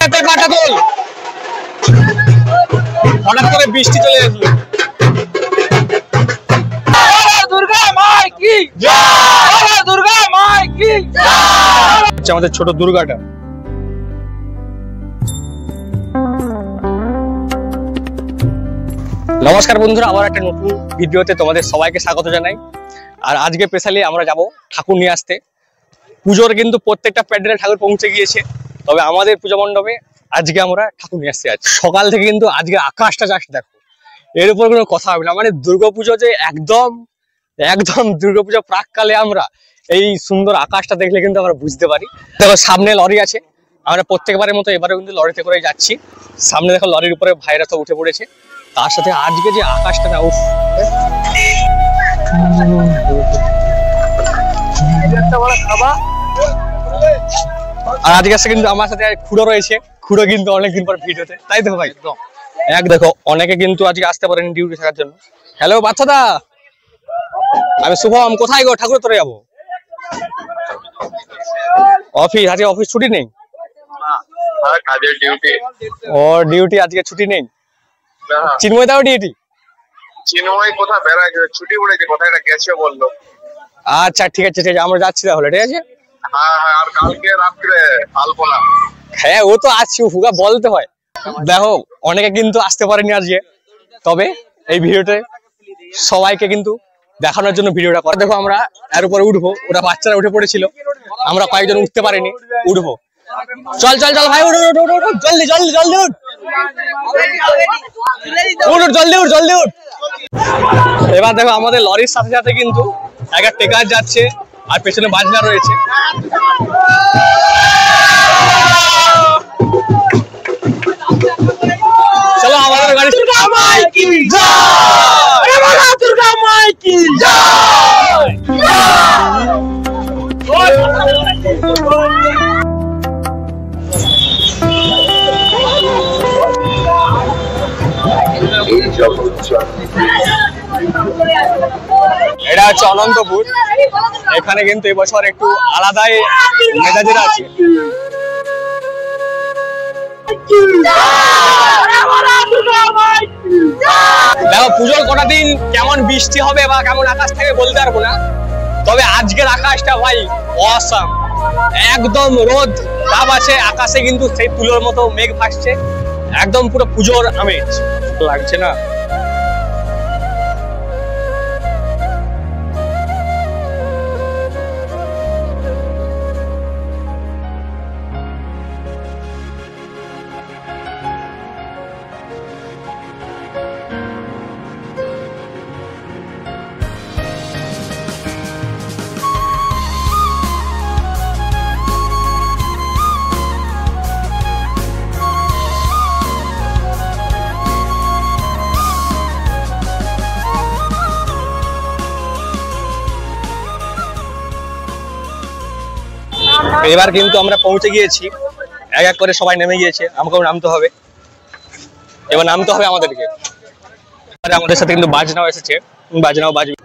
কাটাতে কাটা দোল। হঠাৎ করে বৃষ্টি চলে আসলো। দুর্গা মাই কি জয়, দুর্গা মাই কি জয়। আমাদের ছোট দুর্গাটা। নমস্কার বন্ধুরা, আবার একটা নতুন ভিডিওতে তোমাদের সবাইকে স্বাগত জানাই। আর আজকে স্পেশালি আমরা যাব ঠাকুর নিয়ে আসতে। পুজোর কিন্তু প্রত্যেকটা প্যান্ডেলে ঠাকুর পৌঁছে গিয়েছে, তবে আমাদের পুজো মণ্ডপে আজকে আমরা ঠাকুর নিয়ে আসছি। সকাল থেকে কিন্তু আজকে আকাশটা জাস্ট দেখো, এর উপর কোনো কথা হবে না। মানে দুর্গাপুজো যে একদম দুর্গাপুজো প্রাককালে আমরা এই সুন্দর আকাশটা দেখলে কিন্তু আমরা বুঝতে পারি। দেখো সামনে লরি আছে, আমরা প্রত্যেকবারের মতো এবারেও কিন্তু লরিতে করে যাচ্ছি। সামনে দেখো লরির উপরে ভাইরা তো উঠে পড়েছে, তার সাথে আজকে যে আকাশটা না, উফ। আর আজকে কিন্তু আমার সাথে খুড়ো রয়েছে, খুড়ো কিন্তু অনেকদিন পর ভিডিওতে, তাই দেখো ভাই। এক দেখো অনেকে কিন্তু আজকে আসতে পারেন ডিউটি থাকার জন্য। হ্যালো বাচ্চাদা, আমি শুভম। কোথায় গো? ঠাকুর তোরে যাবো। অফিস আজকে অফিস ছুটি নেই? ও ডিউটি আজকে ছুটি নেই। চিন্ময় দাও ডিউটি? চিন্ময় কোথা বেড়ায় ছুটি পড়েছে, কোথায় গেছে বললো। আচ্ছা ঠিক আছে ঠিক আছে, আমরা যাচ্ছি তাহলে। ঠিক আছে। হ্যাঁ হ্যাঁ, আর কালকে রাত্রে আলপনা। হ্যাঁ ও তো আসছি, ফুগা বলতে হয়। দেখো অনেকে কিন্তু আসতে পারেনি আজকে, তবে এই ভিডিওতে সবাইকে কিন্তু দেখানোর জন্য ভিডিওটা করে। দেখো আমরা এর উপরে উঠবো, ওরা বাচ্চারা উঠে পড়েছিল, আমরা কয়েকজন উঠতে পারিনি, উঠবো। চল চল চল ভাই, উঠ উঠ উঠ উঠ, জলদি জলদি জলদি উঠ, উঠ উঠ জলদি উঠ জলদি উঠ। এবার দেখো আমাদের লরির সাথে সাথে কিন্তু একটা টেকার যাচ্ছে, আর পেছনে বাজনা রয়েছে। চলো আমাদের গাড়ি। দুর্গা মাই কি জয়, দুর্গা মাই কি জয়। এটা হচ্ছে অনন্তপুর। এখানে কিন্তু এবছর একটু আলাদাই মেজাজের আছে। দেখো পুজোর কটা দিন কেমন বৃষ্টি হবে বা কেমন আকাশ থাকে বলতে পারবো না, তবে আজকের আকাশটা ভাই অসাম। একদম রোদ তাপ আছে আকাশে, কিন্তু সেই তুলোর মতো মেঘ ভাসছে, একদম পুরো পুজোর আমেজ লাগছে না? এবার কিন্তু আমরা পৌঁছে গিয়েছি, এক এক করে সবাই নেমে গিয়েছে, আমাকেও নামতে হবে। এবার নামতে হবে আমাদেরকে। আমাদের সাথে কিন্তু বাজনাও এসেছে, বাজনাও বাজবে।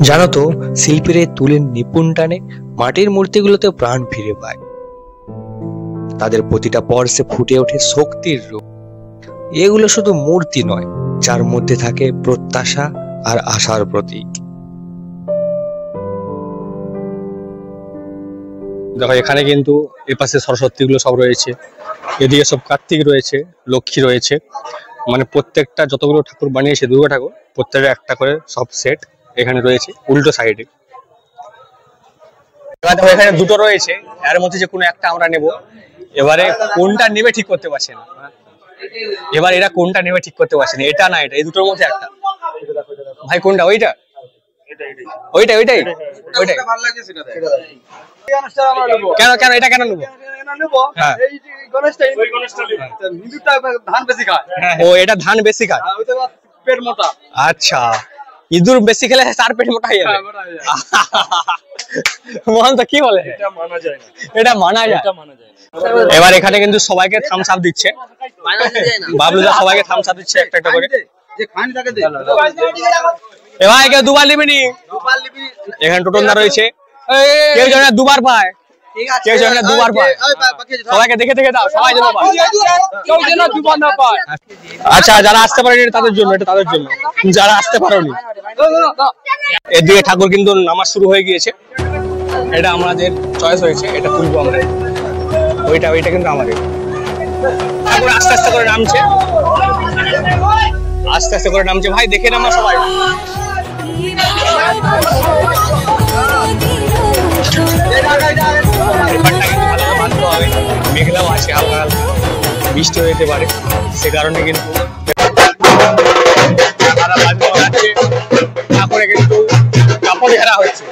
জানো তো, শিল্পীর তুলের নিপুণ টানে মাটির মূর্তিগুলোতে প্রাণ ফিরে পায়। তাদের প্রতিটা পর্শে ফুটে ওঠে শক্তির রূপ। এগুলো শুধু মূর্তি নয়, যার মধ্যে থাকে প্রত্যাশা আর আশার প্রতীক। দেখো এখানে কিন্তু এপাশে সরস্বতী গুলো সব রয়েছে, এদিকে সব কার্তিক রয়েছে, লক্ষ্মী রয়েছে। মানে প্রত্যেকটা যতগুলো ঠাকুর বানিয়েছে দুর্গা ঠাকুর, প্রত্যেকটা একটা করে সব সেট এখানে রয়েছে উল্টো সাইডে। এবার দেখো এখানে দুটো রয়েছে, এর মধ্যে যে কোনো একটা আমরা নেব। এবারে কোনটা নেবে ঠিক করতে পারছি না। এবার এরা কোনটা নেবে ঠিক করতে পারছে না, এটা না এটা, এই দুটোর মধ্যে একটা। ভাই কোনটা? ওইটা ওইটাই ওইটাই ওইটাই। কেন কেন এটা কেন নেবো? ও এটা ধান বেশি খায়, পেট মোটা। আচ্ছা ইঁদুর বেশি খেলে তার পেট মোটা হয়ে যাবে। মোহন তো কি বলে? এটা মানা যায় না, এটা মানা যায়। এবার এখানে কিন্তু সবাইকে থামস আপ দিচ্ছে, বাবলুদা সবাইকে থামস আপ দিচ্ছে একটা একটা করে। এ ভাই কেউ দুবার নিবি নি? এখানে টোটনদা রয়েছে, কেউ যেন দুবার পায়, কেউ যেন দুবার পায়, সবাইকে দেখে দেখে দাও, সবাই যেন পায়, কেউ যেন দুবার না পায়। আচ্ছা যারা আসতে পারেনি তাদের জন্য, এটা তাদের জন্য, যারা আসতে পারোনি। এদিকে ঠাকুর কিন্তু নামাজ শুরু হয়ে গিয়েছে, এটা আমাদের চয়েস হয়েছে, এটা তুলবো আমরা, ওইটা কিন্তু আমাদের। ঠাকুর আস্তে আস্তে করে নামছে, আস্তে আস্তে করে নামছে, ভাই দেখে নামা সবাই। মেঘলাও আছে, হালকা হালকা বৃষ্টি হতে পারে, সে কারণে কিন্তু ঠাকুরে কিন্তু কাপড় ঘেরা হচ্ছে।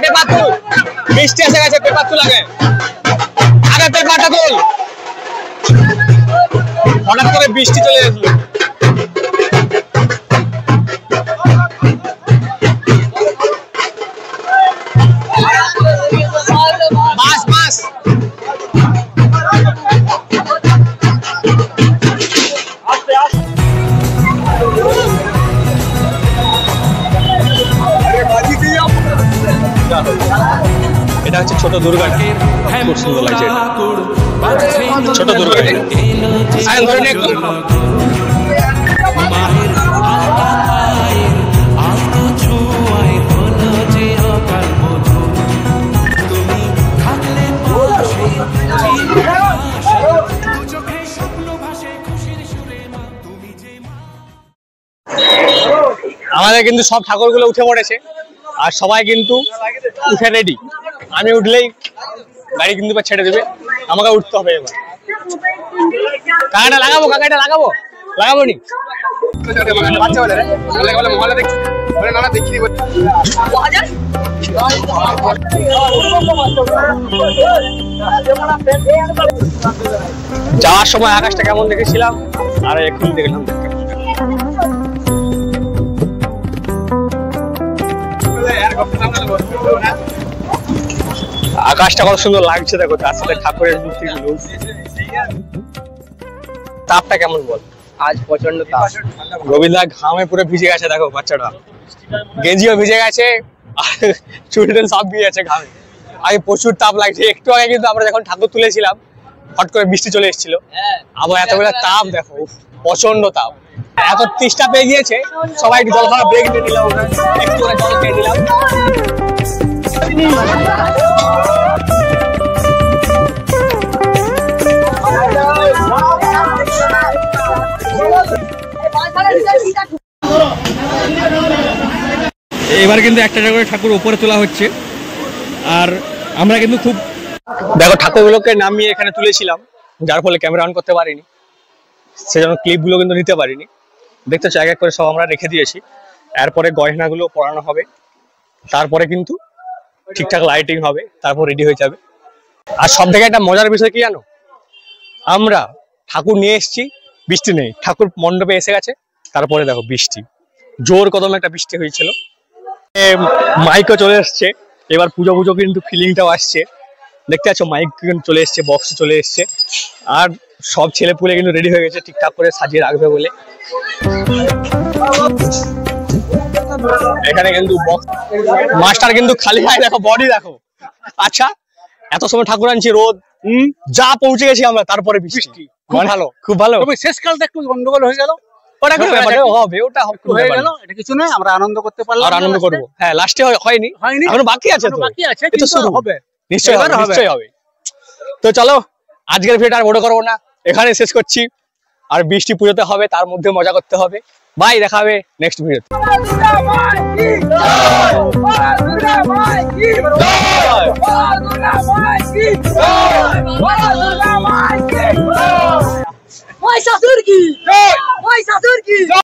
পেপার তুল, বৃষ্টি এসে গেছে, পেপার তুল আগে, আগে পেপারটা তুল। হঠাৎ করে বৃষ্টি চলে আসলো, এটা হচ্ছে ছোট দুর্গা, খুব সুন্দর লাগছে ছোট দুর্গা। আমাদের কিন্তু সব ঠাকুরগুলো উঠে পড়েছে, আর সবাই কিন্তু উঠে রেডি। আমি উঠলেই গাড়ি কিন্তু ছেড়ে দেবে, আমাকে উঠতে হবে। এবার কাকাটা লাগাবো, কাকাটা লাগাবো, লাগাবো নি? যাওয়ার সময় আকাশটা কেমন দেখেছিলাম, আর এখন দেখলাম। আকাশটা কত সুন্দর লাগছে, দেখো তার সাথে ঠাকুরের মূর্তিগুলো। তাপটা কেমন বল? আজ প্রচন্ড তাপ, রবীন্দ্র ঘামে পুরো ভিজে গেছে, দেখো বাচ্চাটা গেঞ্জিও ভিজে গেছে, আর চুড়িটা সব ভিজে গেছে ঘামে। আগে প্রচুর তাপ লাগছে, একটু আগে কিন্তু আমরা যখন ঠাকুর তুলেছিলাম হট করে বৃষ্টি চলে এসেছিল, আবার এতগুলো তাপ দেখো, প্রচন্ড তাপ, এত তৃষ্ণা পেয়ে গিয়েছে, সবাই জল খাওয়া ব্রেক দিয়ে দিলাম, একটু করে জল খেয়ে দিলাম। এবার কিন্তু একটা করে ঠাকুর উপরে তোলা হচ্ছে, আর আমরা কিন্তু খুব দেখো ঠাকুরগুলোকে নামিয়ে এখানে তুলেছিলাম, যার ফলে ক্যামেরা অন করতে পারিনি, সেজন্য ক্লিপগুলো কিন্তু নিতে পারিনি। দেখতে চাই এক এক করে সব আমরা রেখে দিয়েছি, এরপরে গয়নাগুলো পরানো হবে, তারপরে কিন্তু ঠিকঠাক লাইটিং হবে, তারপর রেডি হয়ে যাবে। আর সব থেকে একটা মজার বিষয় কি জানো, আমরা ঠাকুর নিয়ে এসেছি, বৃষ্টি নেই, ঠাকুর মণ্ডপে এসে গেছে, তারপরে দেখো বৃষ্টি, জোর কদমে একটা বৃষ্টি হয়েছিল। মাইকও চলে এসছে, এবার পুজো পুজো কিন্তু ফিলিংটাও আসছে, দেখতে পাচ্ছ মাইক কিন্তু চলে এসছে, বক্স চলে এসছে, আর সব ছেলে পুলে কিন্তু রেডি হয়ে গেছে ঠিকঠাক করে সাজিয়ে রাখবে বলে। এখানে কিন্তু মাস্টার কিন্তু খালি হয়, দেখো বডি দেখো। আচ্ছা এত সময় ঠাকুর আনছি, রোদ যা পৌঁছে গেছি আমরা, তারপরে বৃষ্টি। ভালো, খুব ভালো। শেষকালটা একটু গন্ডগোল হয়ে গেল, ওটা হবে, ওটা হয়ে গেল, এটা কিছু নয়, আমরা আনন্দ করতে পারলাম, আর আনন্দ করবো। হ্যাঁ লাস্টে হয়নি, এখনো বাকি আছে, বাকি আছে, কিন্তু হবে, নিশ্চয়ই হবে। তো চলো আজকের ভিডিওটা আর বড় করবো না, এখানে শেষ করছি। আর বৃষ্টি পুজোতে হবে, তার মধ্যে মজা করতে হবে। বাই, দেখা হবে নেক্সট ভিডিওতে। Vai Saturki! Vai Saturki!